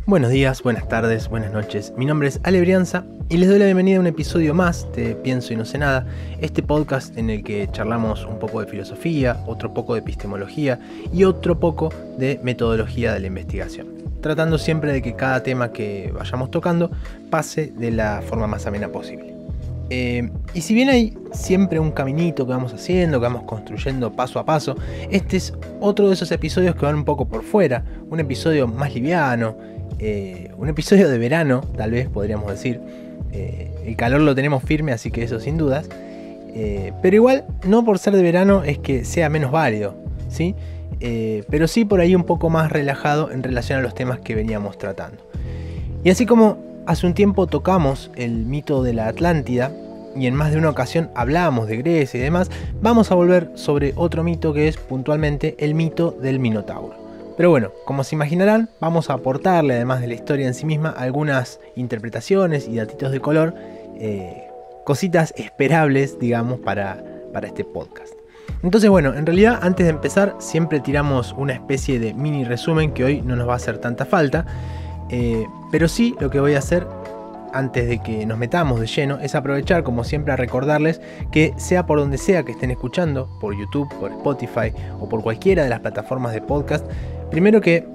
Buenos días, buenas tardes, buenas noches. Mi nombre es Ale Brianza y les doy la bienvenida a un episodio más de Pienso y no sé nada, este podcast en el que charlamos un poco de filosofía, otro poco de epistemología y otro poco de metodología de la investigación, tratando siempre de que cada tema que vayamos tocando pase de la forma más amena posible. Y si bien hay siempre un caminito que vamos haciendo, que vamos construyendo paso a paso, este es otro de esos episodios que van un poco por fuera, un episodio más liviano, un episodio de verano, tal vez podríamos decir. El calor lo tenemos firme, así que eso sin dudas. Pero igual, no por ser de verano es que sea menos válido, ¿sí? Pero sí por ahí un poco más relajado en relación a los temas que veníamos tratando. Y así como hace un tiempo tocamos el mito de la Atlántida y en más de una ocasión hablamos de Grecia y demás, vamos a volver sobre otro mito que es puntualmente el mito del Minotauro. Pero bueno, como se imaginarán, vamos a aportarle, además de la historia en sí misma, algunas interpretaciones y datitos de color, cositas esperables, digamos, para este podcast. Entonces bueno, en realidad antes de empezar siempre tiramos una especie de mini resumen que hoy no nos va a hacer tanta falta, pero sí lo que voy a hacer antes de que nos metamos de lleno es aprovechar como siempre a recordarles que sea por donde sea que estén escuchando, por YouTube, por Spotify o por cualquiera de las plataformas de podcast, primero que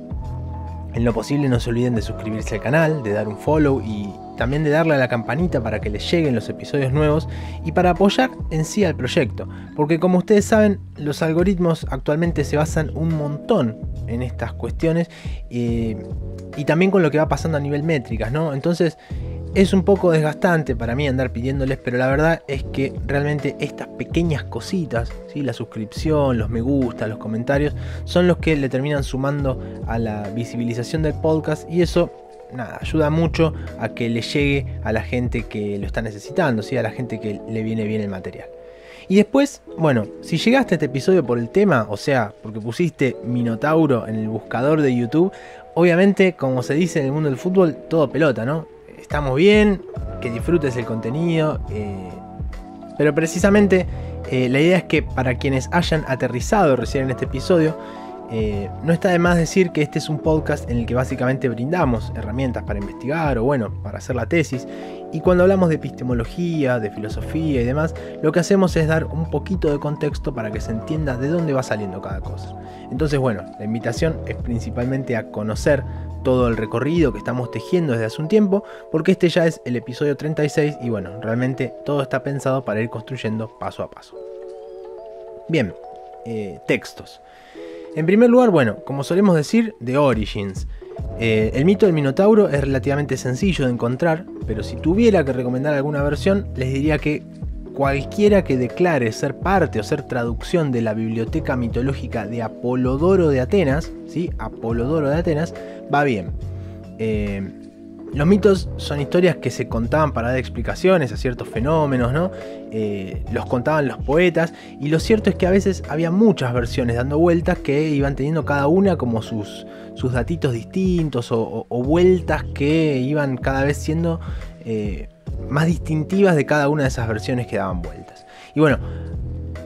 en lo posible no se olviden de suscribirse al canal, de dar un follow y también de darle a la campanita para que les lleguen los episodios nuevos y para apoyar en sí al proyecto, porque como ustedes saben, los algoritmos actualmente se basan un montón en estas cuestiones y también con lo que va pasando a nivel métricas, ¿no? Entonces es un poco desgastante para mí andar pidiéndoles, pero la verdad es que realmente estas pequeñas cositas, ¿sí? La suscripción, los me gusta, los comentarios, son los que le terminan sumando a la visibilización del podcast y eso, nada, ayuda mucho a que le llegue a la gente que lo está necesitando, ¿sí? A la gente que le viene bien el material. Y después, bueno, si llegaste a este episodio por el tema, o sea, porque pusiste Minotauro en el buscador de YouTube, obviamente, como se dice en el mundo del fútbol, todo pelota, ¿no? Estamos bien, que disfrutes el contenido, pero precisamente la idea es que para quienes hayan aterrizado recién en este episodio, no está de más decir que este es un podcast en el que básicamente brindamos herramientas para investigar o bueno, para hacer la tesis. Y cuando hablamos de epistemología, de filosofía y demás, lo que hacemos es dar un poquito de contexto para que se entienda de dónde va saliendo cada cosa. Entonces bueno, la invitación es principalmente a conocer todo el recorrido que estamos tejiendo desde hace un tiempo, porque este ya es el episodio 36 y bueno, realmente todo está pensado para ir construyendo paso a paso. Bien, textos. En primer lugar, bueno, como solemos decir, The Origins. El mito del Minotauro es relativamente sencillo de encontrar, pero si tuviera que recomendar alguna versión, les diría que cualquiera que declare ser parte o ser traducción de la biblioteca mitológica de Apolodoro de Atenas, ¿sí? Apolodoro de Atenas, va bien. Los mitos son historias que se contaban para dar explicaciones a ciertos fenómenos, ¿no? Los contaban los poetas y lo cierto es que a veces había muchas versiones dando vueltas que iban teniendo cada una como sus datitos distintos o vueltas que iban cada vez siendo más distintivas de cada una de esas versiones que daban vueltas. Y bueno,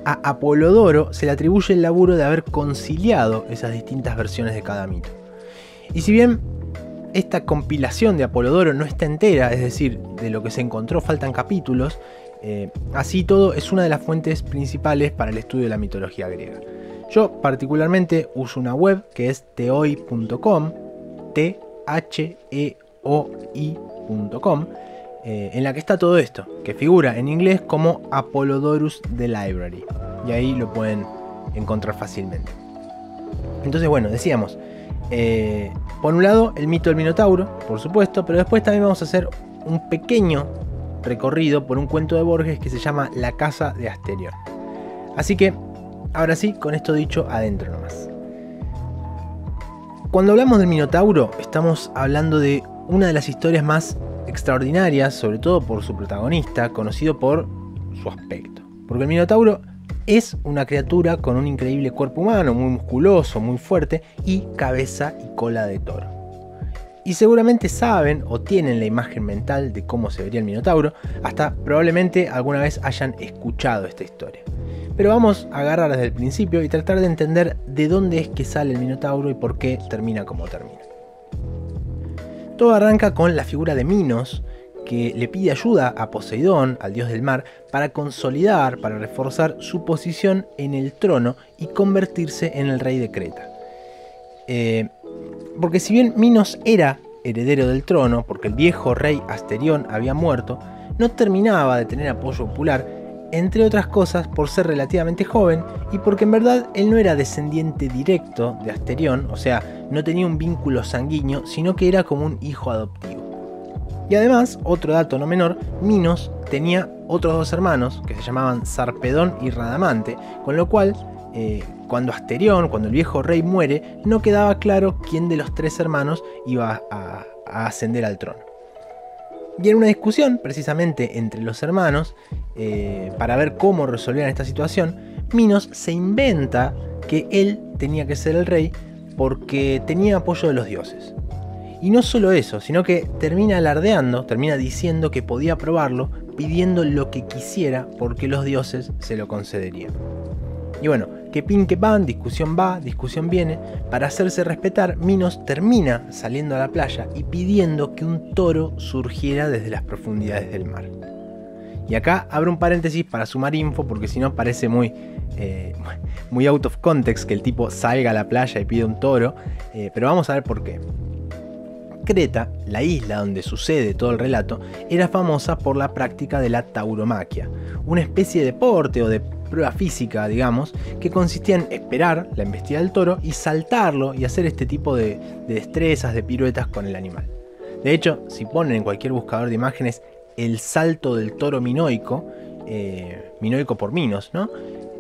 a Apolodoro se le atribuye el laburo de haber conciliado esas distintas versiones de cada mito. Y si bien esta compilación de Apolodoro no está entera, es decir, de lo que se encontró faltan capítulos, así todo es una de las fuentes principales para el estudio de la mitología griega. Yo particularmente uso una web que es theoi.com, theoi.com, en la que está todo esto, que figura en inglés como Apollodorus The Library, y ahí lo pueden encontrar fácilmente. Entonces bueno, decíamos, por un lado el mito del Minotauro, por supuesto, pero después también vamos a hacer un pequeño recorrido por un cuento de Borges que se llama La casa de Asterión. Así que, ahora sí, con esto dicho, adentro nomás. Cuando hablamos del Minotauro, estamos hablando de una de las historias más extraordinarias, sobre todo por su protagonista, conocido por su aspecto. Porque el Minotauro es una criatura con un increíble cuerpo humano, muy musculoso, muy fuerte y cabeza y cola de toro. Y seguramente saben o tienen la imagen mental de cómo se vería el Minotauro, hasta probablemente alguna vez hayan escuchado esta historia. Pero vamos a agarrar desde el principio y tratar de entender de dónde es que sale el Minotauro y por qué termina como termina. Todo arranca con la figura de Minos, que le pide ayuda a Poseidón, al dios del mar, para consolidar, para reforzar su posición en el trono y convertirse en el rey de Creta. Porque si bien Minos era heredero del trono, porque el viejo rey Asterión había muerto, no terminaba de tener apoyo popular, entre otras cosas por ser relativamente joven y porque en verdad él no era descendiente directo de Asterión, o sea, no tenía un vínculo sanguíneo, sino que era como un hijo adoptivo. Y además, otro dato no menor, Minos tenía otros dos hermanos que se llamaban Sarpedón y Radamante, con lo cual, cuando Asterión, cuando el viejo rey muere, no quedaba claro quién de los tres hermanos iba a ascender al trono. Y en una discusión, precisamente entre los hermanos, para ver cómo resolvían esta situación, Minos se inventa que él tenía que ser el rey porque tenía apoyo de los dioses. Y no solo eso, sino que termina alardeando, termina diciendo que podía probarlo, pidiendo lo que quisiera porque los dioses se lo concederían. Y bueno, que pin que pan, discusión va, discusión viene. Para hacerse respetar, Minos termina saliendo a la playa y pidiendo que un toro surgiera desde las profundidades del mar. Y acá abro un paréntesis para sumar info, porque si no parece muy out of context que el tipo salga a la playa y pida un toro, pero vamos a ver por qué. Creta, la isla donde sucede todo el relato, era famosa por la práctica de la tauromaquia, una especie de deporte o de prueba física, digamos, que consistía en esperar la embestida del toro y saltarlo y hacer este tipo de destrezas, de piruetas con el animal. De hecho, si ponen en cualquier buscador de imágenes el salto del toro minoico, minoico por Minos, ¿no?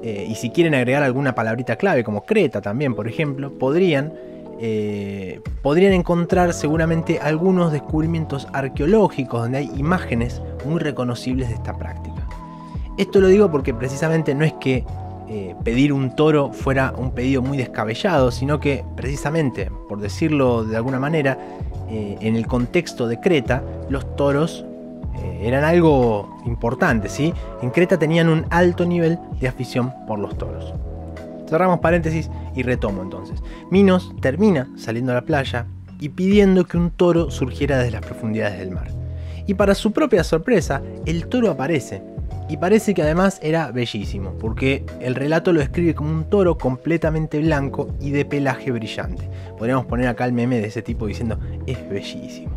Y si quieren agregar alguna palabrita clave como Creta también, por ejemplo, podrían encontrar seguramente algunos descubrimientos arqueológicos donde hay imágenes muy reconocibles de esta práctica. Esto lo digo porque precisamente no es que pedir un toro fuera un pedido muy descabellado, sino que precisamente, por decirlo de alguna manera, en el contexto de Creta, los toros eran algo importante, ¿sí? En Creta tenían un alto nivel de afición por los toros. Cerramos paréntesis y retomo entonces. Minos termina saliendo a la playa y pidiendo que un toro surgiera desde las profundidades del mar. Y para su propia sorpresa, el toro aparece. Y parece que además era bellísimo, porque el relato lo describe como un toro completamente blanco y de pelaje brillante. Podríamos poner acá el meme de ese tipo diciendo, es bellísimo.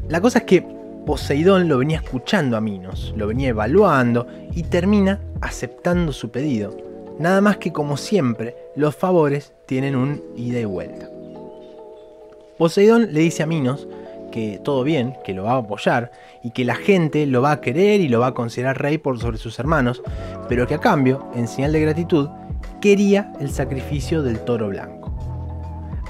La cosa es que Poseidón lo venía escuchando a Minos, lo venía evaluando y termina aceptando su pedido. Nada más que, como siempre, los favores tienen un ida y vuelta. Poseidón le dice a Minos que todo bien, que lo va a apoyar y que la gente lo va a querer y lo va a considerar rey por sobre sus hermanos, pero que a cambio, en señal de gratitud, quería el sacrificio del toro blanco.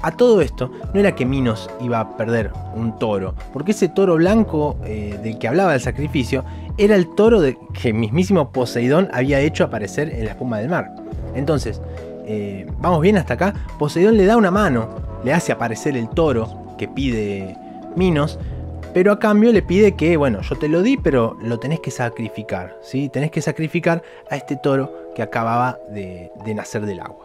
A todo esto, no era que Minos iba a perder un toro, porque ese toro blanco del que hablaba el sacrificio era el toro que mismísimo Poseidón había hecho aparecer en la espuma del mar. Entonces, vamos bien hasta acá. Poseidón le da una mano, le hace aparecer el toro que pide Minos, pero a cambio le pide que, bueno, yo te lo di, pero lo tenés que sacrificar, ¿sí? Tenés que sacrificar a este toro que acababa de nacer del agua.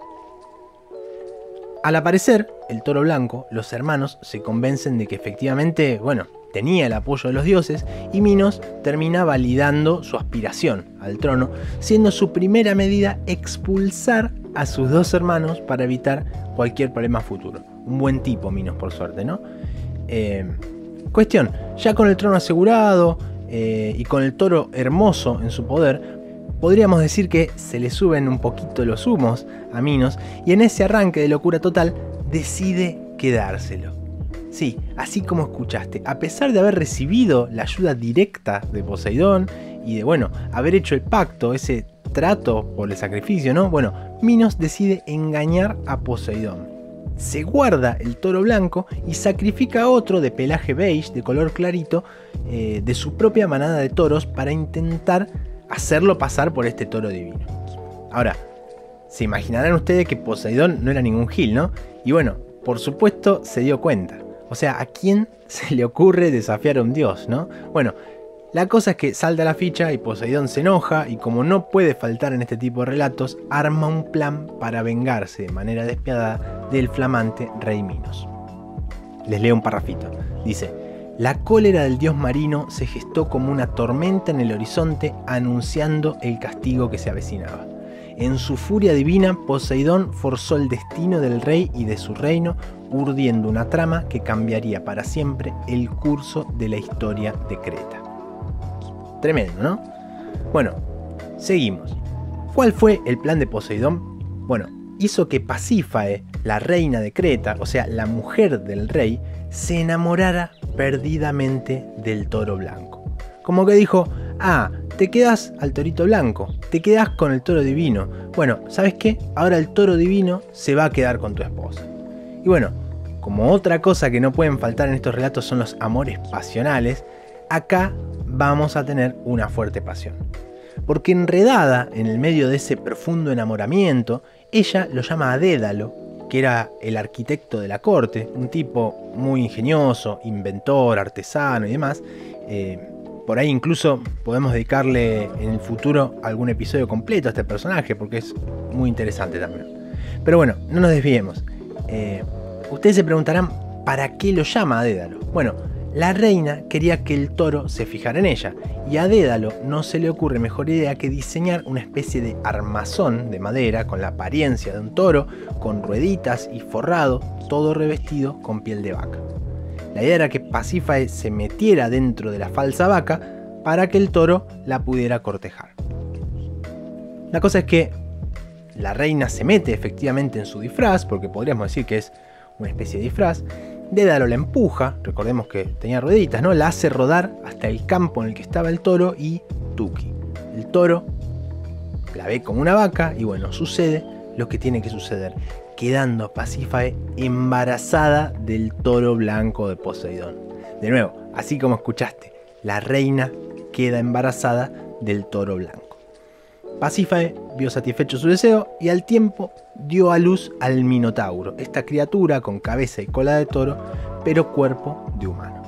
Al aparecer el toro blanco, los hermanos se convencen de que efectivamente, bueno, tenía el apoyo de los dioses y Minos termina validando su aspiración al trono, siendo su primera medida expulsar a sus dos hermanos para evitar cualquier problema futuro. Un buen tipo Minos, por suerte, ¿no? Cuestión, ya con el trono asegurado y con el toro hermoso en su poder, podríamos decir que se le suben un poquito los humos a Minos y en ese arranque de locura total decide quedárselo. Sí, así como escuchaste, a pesar de haber recibido la ayuda directa de Poseidón y de, bueno, haber hecho el pacto, ese trato por el sacrificio, ¿no? Bueno, Minos decide engañar a Poseidón. Se guarda el toro blanco y sacrifica a otro de pelaje beige, de color clarito, de su propia manada de toros para intentar hacerlo pasar por este toro divino. Ahora, se imaginarán ustedes que Poseidón no era ningún gil, ¿no? Y bueno, por supuesto se dio cuenta. O sea, ¿a quién se le ocurre desafiar a un dios, no? Bueno, la cosa es que salta la ficha y Poseidón se enoja y, como no puede faltar en este tipo de relatos, arma un plan para vengarse de manera despiadada del flamante rey Minos. Les leo un parrafito. Dice: la cólera del dios marino se gestó como una tormenta en el horizonte, anunciando el castigo que se avecinaba. En su furia divina, Poseidón forzó el destino del rey y de su reino, urdiendo una trama que cambiaría para siempre el curso de la historia de Creta. Tremendo, ¿no? Bueno, seguimos. ¿Cuál fue el plan de Poseidón? Bueno, hizo que Pasífae, la reina de Creta, o sea, la mujer del rey, se enamorara perdidamente del toro blanco. Como que dijo: te quedás al torito blanco, te quedás con el toro divino. Bueno, ¿sabes qué? Ahora el toro divino se va a quedar con tu esposa. Y bueno, como otra cosa que no pueden faltar en estos relatos son los amores pasionales, acá vamos a tener una fuerte pasión. Porque enredada en el medio de ese profundo enamoramiento, ella lo llama a Dédalo, que era el arquitecto de la corte, un tipo muy ingenioso, inventor, artesano y demás. Por ahí incluso podemos dedicarle en el futuro algún episodio completo a este personaje, porque es muy interesante también. Pero bueno, no nos desviemos. Ustedes se preguntarán, ¿para qué lo llama a Dédalo? Bueno, la reina quería que el toro se fijara en ella, y a Dédalo no se le ocurre mejor idea que diseñar una especie de armazón de madera con la apariencia de un toro, con rueditas y forrado, todo revestido con piel de vaca. La idea era que Pasífae se metiera dentro de la falsa vaca para que el toro la pudiera cortejar. La cosa es que la reina se mete efectivamente en su disfraz, porque podríamos decir que es una especie de disfraz. Dédalo la empuja, recordemos que tenía rueditas, ¿no? La hace rodar hasta el campo en el que estaba el toro y tuki. El toro la ve como una vaca y bueno, sucede lo que tiene que suceder, quedando Pasífae embarazada del toro blanco de Poseidón. De nuevo, así como escuchaste, la reina queda embarazada del toro blanco. Pasífae vio satisfecho su deseo y al tiempo dio a luz al Minotauro, esta criatura con cabeza y cola de toro, pero cuerpo de humano.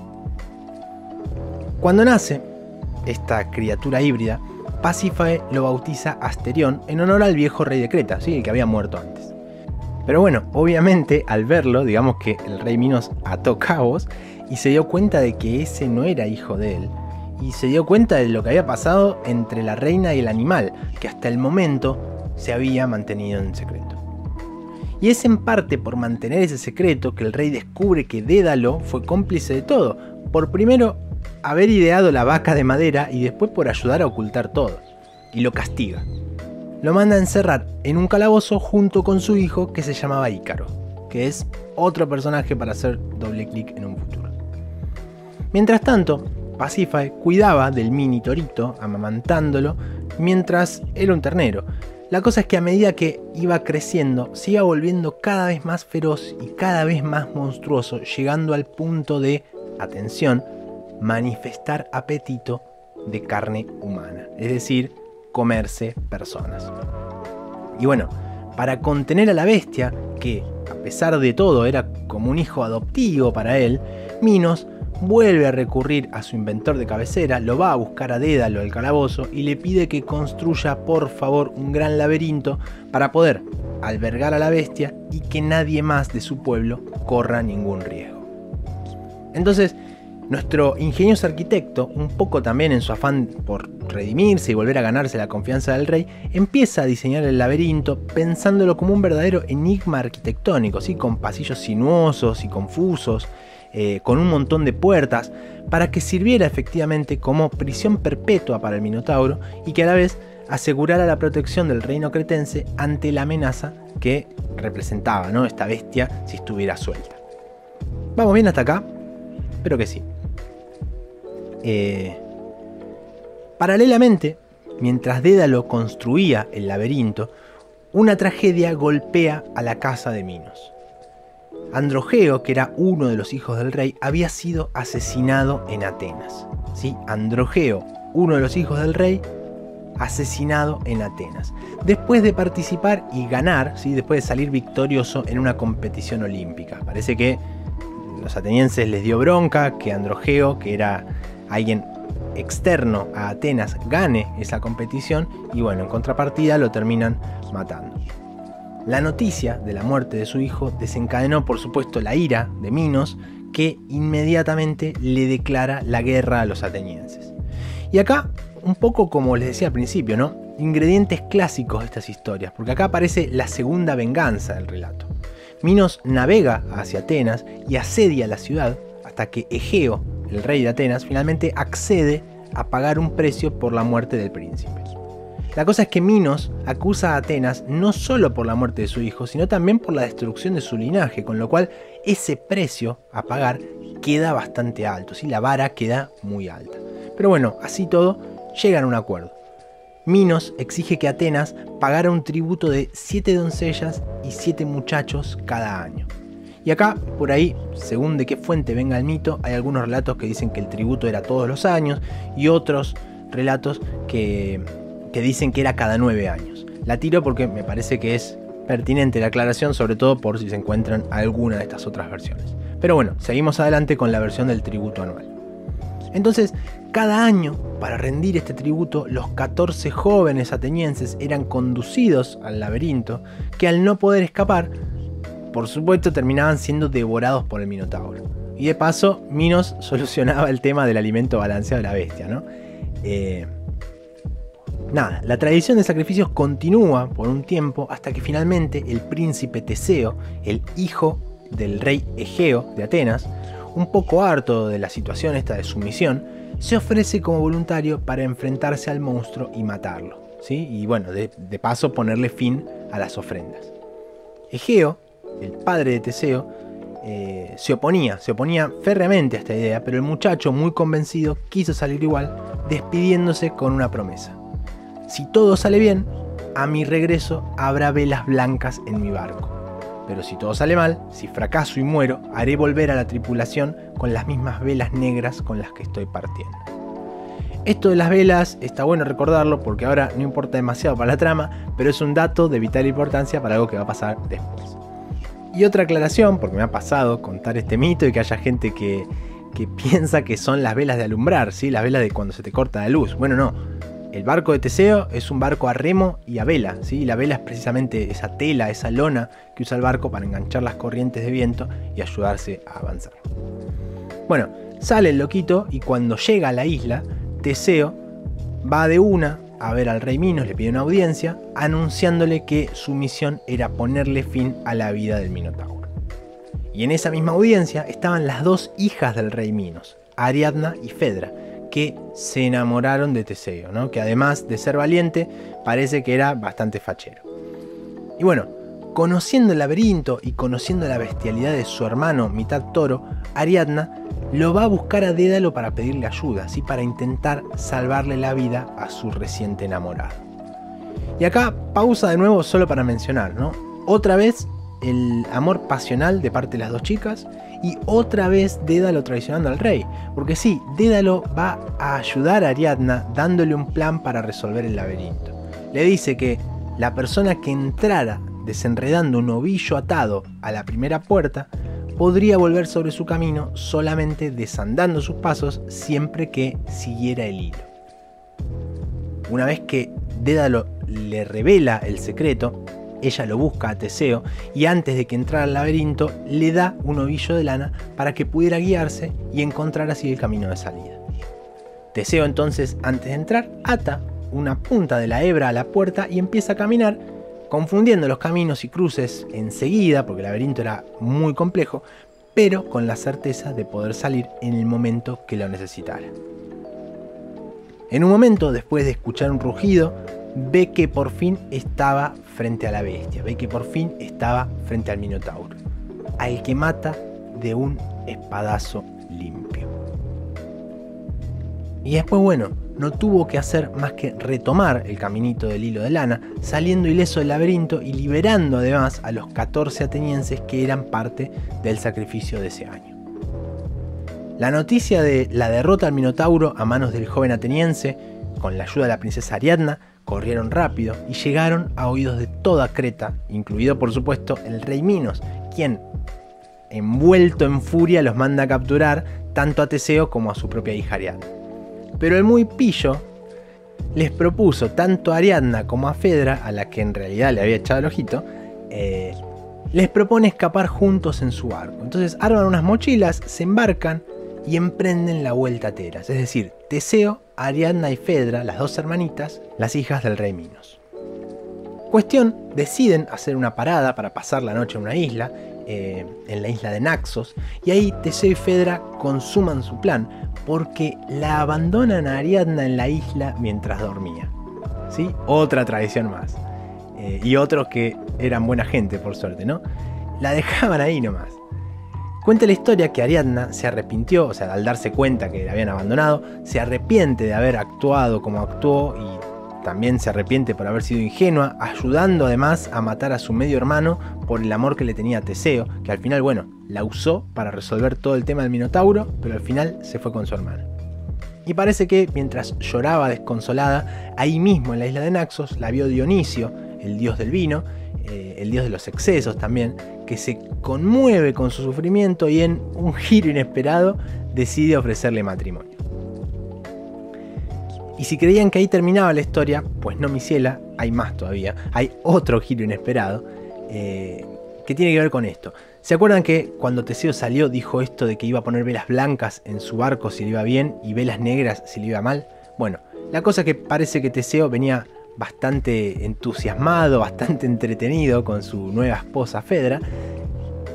Cuando nace esta criatura híbrida, Pasífae lo bautiza Asterión en honor al viejo rey de Creta, ¿sí? El que había muerto antes. Pero bueno, obviamente al verlo, digamos que el rey Minos ató cabos y se dio cuenta de que ese no era hijo de él, y se dio cuenta de lo que había pasado entre la reina y el animal, que hasta el momento se había mantenido en secreto. Y es en parte por mantener ese secreto que el rey descubre que Dédalo fue cómplice de todo, por primero haber ideado la vaca de madera y después por ayudar a ocultar todo, y lo castiga. Lo manda a encerrar en un calabozo junto con su hijo, que se llamaba Ícaro, que es otro personaje para hacer doble clic en un futuro. Mientras tanto, Pasífae cuidaba del mini torito, amamantándolo, mientras era un ternero. La cosa es que a medida que iba creciendo, se iba volviendo cada vez más feroz y cada vez más monstruoso, llegando al punto de, atención, manifestar apetito de carne humana, es decir, comerse personas. Y bueno, para contener a la bestia, que a pesar de todo era como un hijo adoptivo para él, Minos vuelve a recurrir a su inventor de cabecera, lo va a buscar a Dédalo al calabozo y le pide que construya por favor un gran laberinto para poder albergar a la bestia y que nadie más de su pueblo corra ningún riesgo. Entonces, nuestro ingenioso arquitecto, un poco también en su afán por redimirse y volver a ganarse la confianza del rey, empieza a diseñar el laberinto pensándolo como un verdadero enigma arquitectónico, ¿sí? Con pasillos sinuosos y confusos, con un montón de puertas, para que sirviera efectivamente como prisión perpetua para el Minotauro y que a la vez asegurara la protección del reino cretense ante la amenaza que representaba, ¿no?, esta bestia si estuviera suelta. ¿Vamos bien hasta acá? Espero que sí. Paralelamente, mientras Dédalo construía el laberinto, una tragedia golpea a la casa de Minos. Androgeo, que era uno de los hijos del rey, había sido asesinado en Atenas. ¿Sí? Androgeo, uno de los hijos del rey, asesinado en Atenas, después de participar y ganar, ¿sí?, después de salir victorioso en una competición olímpica. Parece que los atenienses les dio bronca que Androgeo, que era alguien externo a Atenas, gane esa competición y bueno, en contrapartida lo terminan matando. La noticia de la muerte de su hijo desencadenó por supuesto la ira de Minos, que inmediatamente le declara la guerra a los atenienses. Y acá, un poco como les decía al principio, ¿no? Ingredientes clásicos de estas historias, porque acá aparece la segunda venganza del relato. Minos navega hacia Atenas y asedia la ciudad hasta que Egeo, el rey de Atenas, finalmente accede a pagar un precio por la muerte del príncipe. La cosa es que Minos acusa a Atenas no solo por la muerte de su hijo, sino también por la destrucción de su linaje, con lo cual ese precio a pagar queda bastante alto, ¿sí? La vara queda muy alta. Pero bueno, así todo, llegan a un acuerdo. Minos exige que Atenas pagara un tributo de 7 doncellas y 7 muchachos cada año. Y acá, por ahí, según de qué fuente venga el mito, hay algunos relatos que dicen que el tributo era todos los años y otros relatos que dicen que era cada 9 años. La tiro porque me parece que es pertinente la aclaración, sobre todo por si se encuentran alguna de estas otras versiones. Pero bueno, seguimos adelante con la versión del tributo anual. Entonces, cada año, para rendir este tributo, los 14 jóvenes atenienses eran conducidos al laberinto, que al no poder escapar, por supuesto terminaban siendo devorados por el Minotauro. Y de paso, Minos solucionaba el tema del alimento balanceado de la bestia, ¿no? La tradición de sacrificios continúa por un tiempo hasta que finalmente el príncipe Teseo, el hijo del rey Egeo de Atenas, un poco harto de la situación esta de sumisión, se ofrece como voluntario para enfrentarse al monstruo y matarlo, ¿sí? Y bueno, de paso ponerle fin a las ofrendas. Egeo, el padre de Teseo, se oponía férreamente a esta idea, pero el muchacho, muy convencido, quiso salir igual, despidiéndose con una promesa. Si todo sale bien, a mi regreso habrá velas blancas en mi barco. Pero si todo sale mal, si fracaso y muero, haré volver a la tripulación con las mismas velas negras con las que estoy partiendo. Esto de las velas está bueno recordarlo porque ahora no importa demasiado para la trama, pero es un dato de vital importancia para algo que va a pasar después. Y otra aclaración, porque me ha pasado contar este mito y que haya gente que piensa que son las velas de alumbrar, ¿sí? Las velas de cuando se te corta la luz. Bueno, no. El barco de Teseo es un barco a remo y a vela, ¿sí? Y la vela es precisamente esa tela, esa lona que usa el barco para enganchar las corrientes de viento y ayudarse a avanzar. Bueno, sale el loquito y cuando llega a la isla, Teseo va de una a ver al rey Minos, le pide una audiencia, anunciándole que su misión era ponerle fin a la vida del Minotauro. Y en esa misma audiencia estaban las dos hijas del rey Minos, Ariadna y Fedra, que se enamoraron de Teseo, ¿no? Que además de ser valiente, parece que era bastante fachero. Y bueno, conociendo el laberinto y conociendo la bestialidad de su hermano mitad toro, Ariadna lo va a buscar a Dédalo para pedirle ayuda, ¿sí? Para intentar salvarle la vida a su reciente enamorado. Y acá pausa de nuevo solo para mencionar, ¿no? Otra vez el amor pasional de parte de las dos chicas y otra vez Dédalo traicionando al rey. Porque sí, Dédalo va a ayudar a Ariadna dándole un plan para resolver el laberinto. Le dice que la persona que entrara desenredando un ovillo atado a la primera puerta podría volver sobre su camino solamente desandando sus pasos siempre que siguiera el hilo. Una vez que Dédalo le revela el secreto, ella lo busca a Teseo y antes de que entrara al laberinto le da un ovillo de lana para que pudiera guiarse y encontrar así el camino de salida. Teseo entonces, antes de entrar, ata una punta de la hebra a la puerta y empieza a caminar, confundiendo los caminos y cruces enseguida porque el laberinto era muy complejo, pero con la certeza de poder salir en el momento que lo necesitara. En un momento, después de escuchar un rugido, ve que por fin estaba frente a la bestia, ve que por fin estaba frente al Minotauro, al que mata de un espadazo limpio. Y después, bueno, no tuvo que hacer más que retomar el caminito del hilo de lana, saliendo ileso del laberinto y liberando además a los 14 atenienses que eran parte del sacrificio de ese año. La noticia de la derrota al Minotauro a manos del joven ateniense, con la ayuda de la princesa Ariadna, corrieron rápido y llegaron a oídos de toda Creta, incluido por supuesto el rey Minos, quien, envuelto en furia, los manda a capturar tanto a Teseo como a su propia hija Ariadna. Pero el muy pillo les propuso tanto a Ariadna como a Fedra, a la que en realidad le había echado el ojito, les propone escapar juntos en su barco. Entonces arman unas mochilas, se embarcan y emprenden la vuelta a Teras. Es decir, Teseo, Ariadna y Fedra, las dos hermanitas, las hijas del rey Minos. Cuestión, deciden hacer una parada para pasar la noche en una isla, en la isla de Naxos, y ahí Teseo y Fedra consuman su plan, porque la abandonan a Ariadna en la isla mientras dormía. ¿Sí? Otra tradición más. Y otros que eran buena gente, por suerte, ¿no? La dejaban ahí nomás. Cuenta la historia que Ariadna se arrepintió, o sea, al darse cuenta que la habían abandonado, se arrepiente de haber actuado como actuó y también se arrepiente por haber sido ingenua, ayudando además a matar a su medio hermano por el amor que le tenía a Teseo, que al final, bueno, la usó para resolver todo el tema del Minotauro, pero al final se fue con su hermano. Y parece que mientras lloraba desconsolada, ahí mismo en la isla de Naxos la vio Dionisio, el dios del vino, el dios de los excesos también, que se conmueve con su sufrimiento y en un giro inesperado decide ofrecerle matrimonio. Y si creían que ahí terminaba la historia, pues no, mi ciela, hay más todavía, hay otro giro inesperado que tiene que ver con esto. ¿Se acuerdan que cuando Teseo salió dijo esto de que iba a poner velas blancas en su barco si le iba bien y velas negras si le iba mal? Bueno, la cosa es que parece que Teseo venía bastante entusiasmado, bastante entretenido con su nueva esposa Fedra,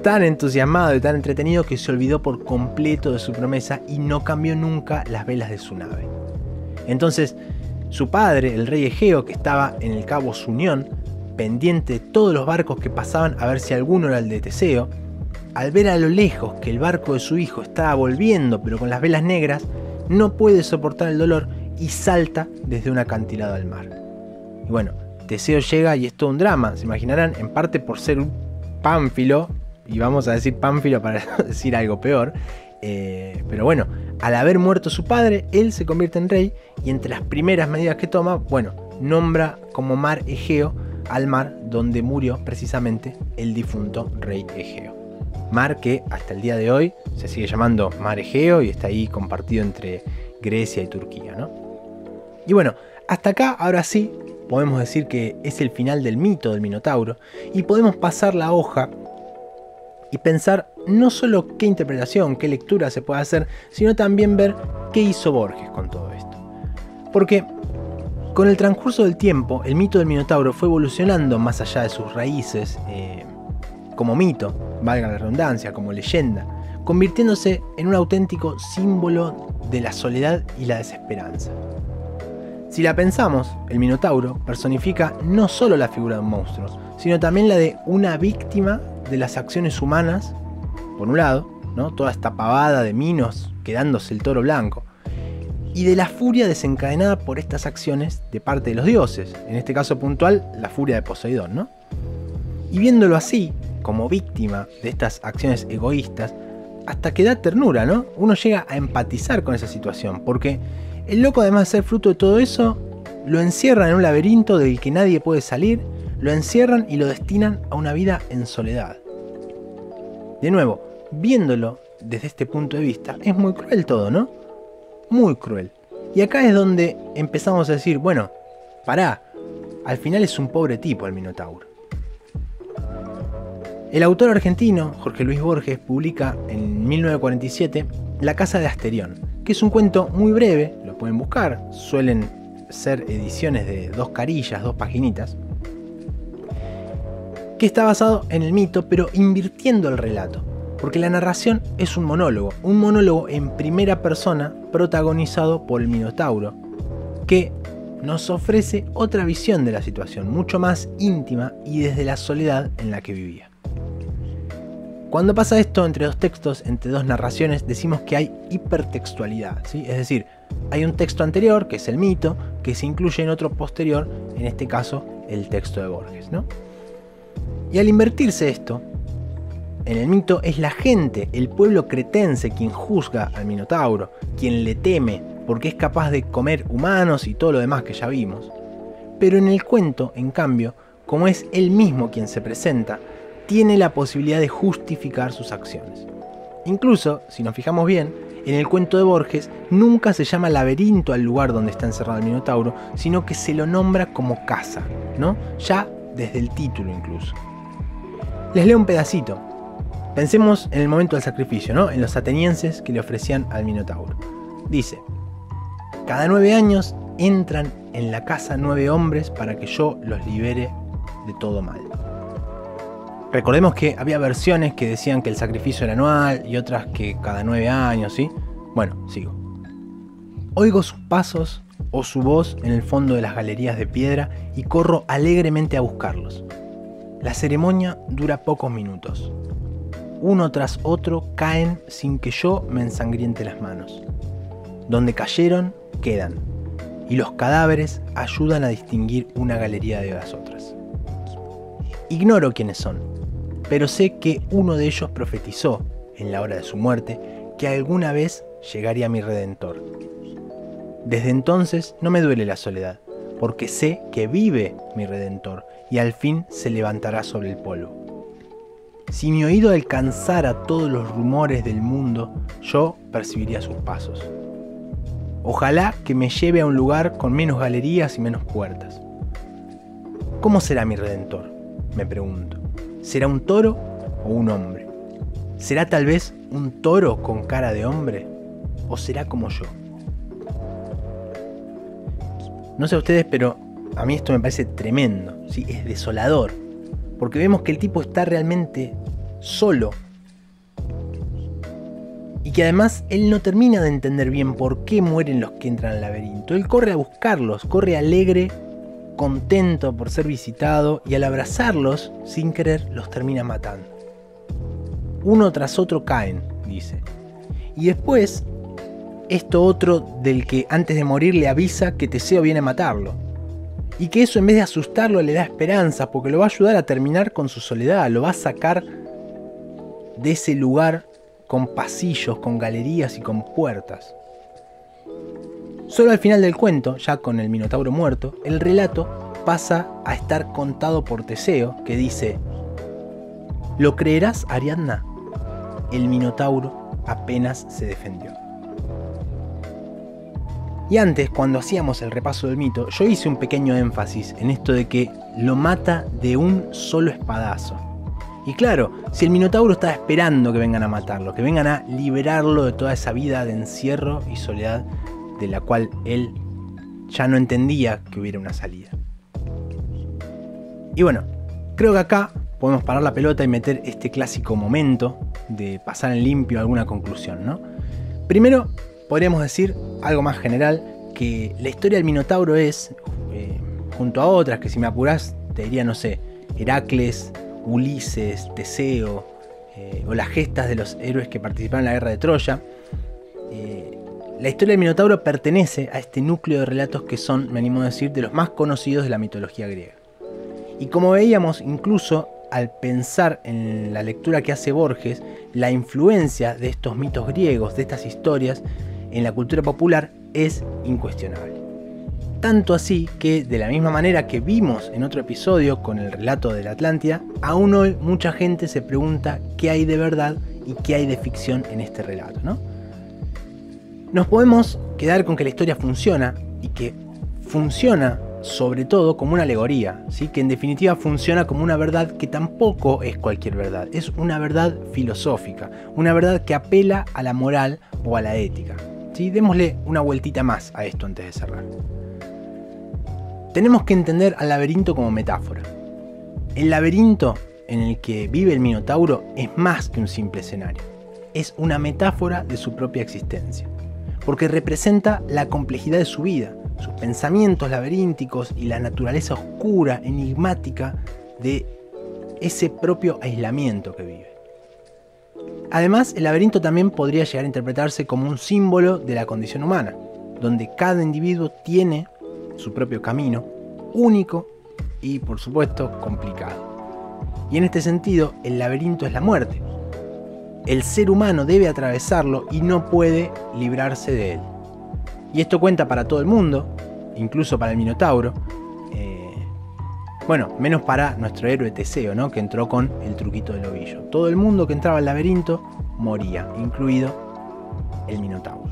tan entusiasmado y tan entretenido que se olvidó por completo de su promesa y no cambió nunca las velas de su nave. Entonces, su padre, el rey Egeo, que estaba en el cabo Sunión, pendiente de todos los barcos que pasaban a ver si alguno era el de Teseo, al ver a lo lejos que el barco de su hijo estaba volviendo pero con las velas negras, no puede soportar el dolor y salta desde un acantilado al mar. Y bueno, Teseo llega y es todo un drama, se imaginarán, en parte por ser un pánfilo, y vamos a decir pánfilo para no decir algo peor, pero bueno, al haber muerto su padre, él se convierte en rey y entre las primeras medidas que toma, bueno, nombra como mar Egeo al mar donde murió precisamente el difunto rey Egeo. Mar que hasta el día de hoy se sigue llamando mar Egeo y está ahí compartido entre Grecia y Turquía, ¿no? Y bueno, hasta acá, ahora sí, podemos decir que es el final del mito del Minotauro y podemos pasar la hoja y pensar no solo qué interpretación, qué lectura se puede hacer, sino también ver qué hizo Borges con todo esto. Porque con el transcurso del tiempo, el mito del Minotauro fue evolucionando más allá de sus raíces como mito, valga la redundancia, como leyenda, convirtiéndose en un auténtico símbolo de la soledad y la desesperanza. Si la pensamos, el Minotauro personifica no solo la figura de un monstruo, sino también la de una víctima de las acciones humanas, por un lado, ¿no? Toda esta pavada de Minos quedándose el toro blanco, y de la furia desencadenada por estas acciones de parte de los dioses, en este caso puntual, la furia de Poseidón, ¿no? Y viéndolo así, como víctima de estas acciones egoístas, hasta que da ternura, ¿no? Uno llega a empatizar con esa situación, porque el loco, además de ser fruto de todo eso, lo encierran en un laberinto del que nadie puede salir, lo encierran y lo destinan a una vida en soledad. De nuevo, viéndolo desde este punto de vista, es muy cruel todo, ¿no? Muy cruel. Y acá es donde empezamos a decir, bueno, pará, al final es un pobre tipo el Minotauro. El autor argentino, Jorge Luis Borges, publica en 1947 La casa de Asterión, que es un cuento muy breve, lo pueden buscar, suelen ser ediciones de 2 carillas, 2 paginitas, que está basado en el mito, pero invirtiendo el relato, porque la narración es un monólogo en primera persona protagonizado por el Minotauro, que nos ofrece otra visión de la situación, mucho más íntima y desde la soledad en la que vivía. Cuando pasa esto entre 2 textos, entre 2 narraciones, decimos que hay hipertextualidad, ¿sí? Es decir, hay un texto anterior, que es el mito, que se incluye en otro posterior, en este caso el texto de Borges, ¿no? Y al invertirse esto, en el mito es la gente, el pueblo cretense, quien juzga al Minotauro, quien le teme, porque es capaz de comer humanos y todo lo demás que ya vimos. Pero en el cuento, en cambio, como es él mismo quien se presenta, tiene la posibilidad de justificar sus acciones. Incluso, si nos fijamos bien, en el cuento de Borges nunca se llama laberinto al lugar donde está encerrado el Minotauro, sino que se lo nombra como casa, ¿no? Ya desde el título incluso. Les leo un pedacito. Pensemos en el momento del sacrificio, ¿no? En los atenienses que le ofrecían al Minotauro. Dice: cada 9 años entran en la casa 9 hombres para que yo los libere de todo mal. Recordemos que había versiones que decían que el sacrificio era anual y otras que cada 9 años, ¿sí? Bueno, sigo. Oigo sus pasos o su voz en el fondo de las galerías de piedra y corro alegremente a buscarlos. La ceremonia dura pocos minutos. Uno tras otro caen sin que yo me ensangriente las manos. Donde cayeron, quedan, y los cadáveres ayudan a distinguir una galería de las otras. Ignoro quiénes son, pero sé que uno de ellos profetizó, en la hora de su muerte, que alguna vez llegaría mi Redentor. Desde entonces no me duele la soledad, porque sé que vive mi Redentor y al fin se levantará sobre el polvo. Si mi oído alcanzara todos los rumores del mundo, yo percibiría sus pasos. Ojalá que me lleve a un lugar con menos galerías y menos puertas. ¿Cómo será mi Redentor?, me pregunto. ¿Será un toro o un hombre? ¿Será tal vez un toro con cara de hombre? ¿O será como yo? No sé a ustedes, pero a mí esto me parece tremendo, ¿sí? Es desolador, porque vemos que el tipo está realmente solo y que además él no termina de entender bien por qué mueren los que entran al laberinto. Él corre a buscarlos, corre alegre, contento por ser visitado, y al abrazarlos, sin querer, los termina matando. Uno tras otro caen, dice. Y después, esto otro del que antes de morir le avisa que Teseo viene a matarlo. Y que eso en vez de asustarlo le da esperanza, porque lo va a ayudar a terminar con su soledad, lo va a sacar de ese lugar con pasillos, con galerías y con puertas. Solo al final del cuento, ya con el Minotauro muerto, el relato pasa a estar contado por Teseo, que dice: ¿lo creerás, Ariadna? El Minotauro apenas se defendió. Y antes, cuando hacíamos el repaso del mito, yo hice un pequeño énfasis en esto de que lo mata de un solo espadazo. Y claro, si el Minotauro estaba esperando que vengan a matarlo, que vengan a liberarlo de toda esa vida de encierro y soledad de la cual él ya no entendía que hubiera una salida. Y bueno, creo que acá podemos parar la pelota y meter este clásico momento de pasar en limpio alguna conclusión, ¿no? Primero, podríamos decir algo más general, que la historia del Minotauro es, junto a otras que si me apurás te diría, no sé, Heracles, Ulises, Teseo, o las gestas de los héroes que participaron en la guerra de Troya. La historia del Minotauro pertenece a este núcleo de relatos que son, me animo a decir, de los más conocidos de la mitología griega. Y como veíamos, incluso al pensar en la lectura que hace Borges, la influencia de estos mitos griegos, de estas historias, en la cultura popular es incuestionable. Tanto así que, de la misma manera que vimos en otro episodio con el relato de la Atlántida, aún hoy mucha gente se pregunta qué hay de verdad y qué hay de ficción en este relato, ¿no? Nos podemos quedar con que la historia funciona, y que funciona sobre todo como una alegoría, ¿sí? Que en definitiva funciona como una verdad que tampoco es cualquier verdad, es una verdad filosófica, una verdad que apela a la moral o a la ética, ¿sí? Démosle una vueltita más a esto antes de cerrar. Tenemos que entender al laberinto como metáfora. El laberinto en el que vive el Minotauro es más que un simple escenario, es una metáfora de su propia existencia, porque representa la complejidad de su vida, sus pensamientos laberínticos y la naturaleza oscura, enigmática de ese propio aislamiento que vive. Además, el laberinto también podría llegar a interpretarse como un símbolo de la condición humana, donde cada individuo tiene su propio camino, único y, por supuesto, complicado. Y en este sentido, el laberinto es la muerte. El ser humano debe atravesarlo y no puede librarse de él. Y esto cuenta para todo el mundo, incluso para el Minotauro. Bueno, menos para nuestro héroe Teseo, ¿no? Que entró con el truquito del ovillo. Todo el mundo que entraba al laberinto moría, incluido el Minotauro.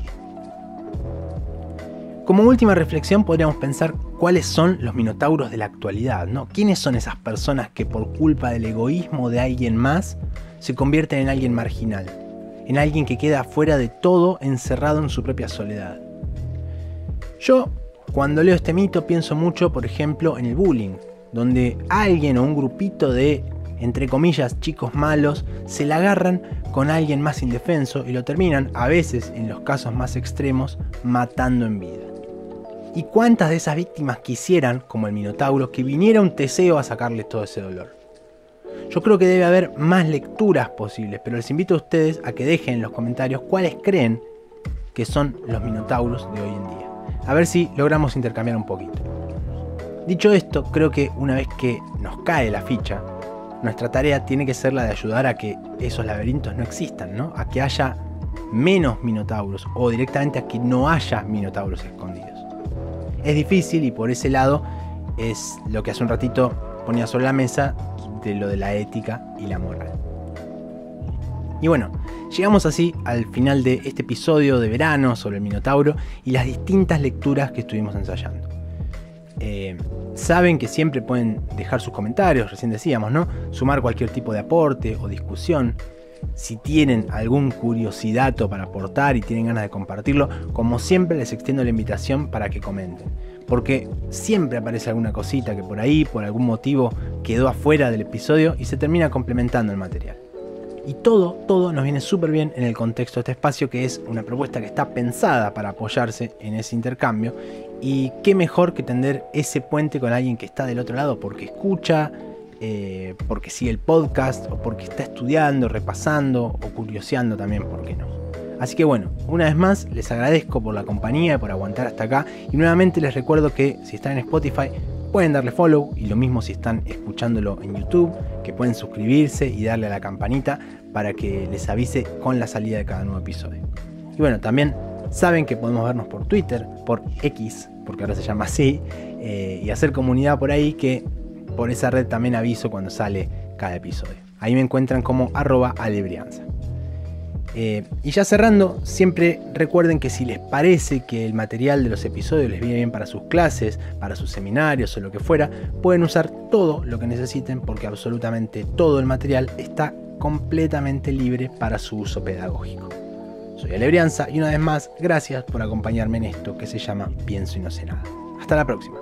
Como última reflexión podríamos pensar cuáles son los minotauros de la actualidad, ¿no? ¿Quiénes son esas personas que por culpa del egoísmo de alguien más se convierten en alguien marginal? En alguien que queda fuera de todo, encerrado en su propia soledad. Yo, cuando leo este mito, pienso mucho, por ejemplo, en el bullying, donde alguien o un grupito de, entre comillas, chicos malos, se la agarran con alguien más indefenso y lo terminan, a veces, en los casos más extremos, matando en vida. ¿Y cuántas de esas víctimas quisieran, como el Minotauro, que viniera un Teseo a sacarles todo ese dolor? Yo creo que debe haber más lecturas posibles, pero les invito a ustedes a que dejen en los comentarios cuáles creen que son los Minotauros de hoy en día. A ver si logramos intercambiar un poquito. Dicho esto, creo que una vez que nos cae la ficha, nuestra tarea tiene que ser la de ayudar a que esos laberintos no existan, ¿no? A que haya menos Minotauros o directamente a que no haya Minotauros escondidos. Es difícil y por ese lado es lo que hace un ratito ponía sobre la mesa de lo de la ética y la moral. Y bueno, llegamos así al final de este episodio de verano sobre el Minotauro y las distintas lecturas que estuvimos ensayando. Saben que siempre pueden dejar sus comentarios, recién decíamos, ¿no? Sumar cualquier tipo de aporte o discusión. Si tienen algún curiosidato para aportar y tienen ganas de compartirlo, como siempre les extiendo la invitación para que comenten. Porque siempre aparece alguna cosita que por ahí, por algún motivo, quedó afuera del episodio y se termina complementando el material. Y todo nos viene súper bien en el contexto de este espacio, que es una propuesta que está pensada para apoyarse en ese intercambio. Y qué mejor que tender ese puente con alguien que está del otro lado porque escucha, porque sigue el podcast o porque está estudiando, repasando o curioseando también, ¿por qué no? Así que bueno, una vez más les agradezco por la compañía y por aguantar hasta acá y nuevamente les recuerdo que si están en Spotify pueden darle follow y lo mismo si están escuchándolo en YouTube, que pueden suscribirse y darle a la campanita para que les avise con la salida de cada nuevo episodio. Y bueno, también saben que podemos vernos por Twitter, por X, porque ahora se llama así, y hacer comunidad por ahí, que por esa red también aviso cuando sale cada episodio. Ahí me encuentran como @alebrianza. Y ya cerrando, siempre recuerden que si les parece que el material de los episodios les viene bien para sus clases, para sus seminarios o lo que fuera, pueden usar todo lo que necesiten porque absolutamente todo el material está completamente libre para su uso pedagógico. Soy Alebrianza y una vez más, gracias por acompañarme en esto que se llama Pienso y no sé nada. Hasta la próxima.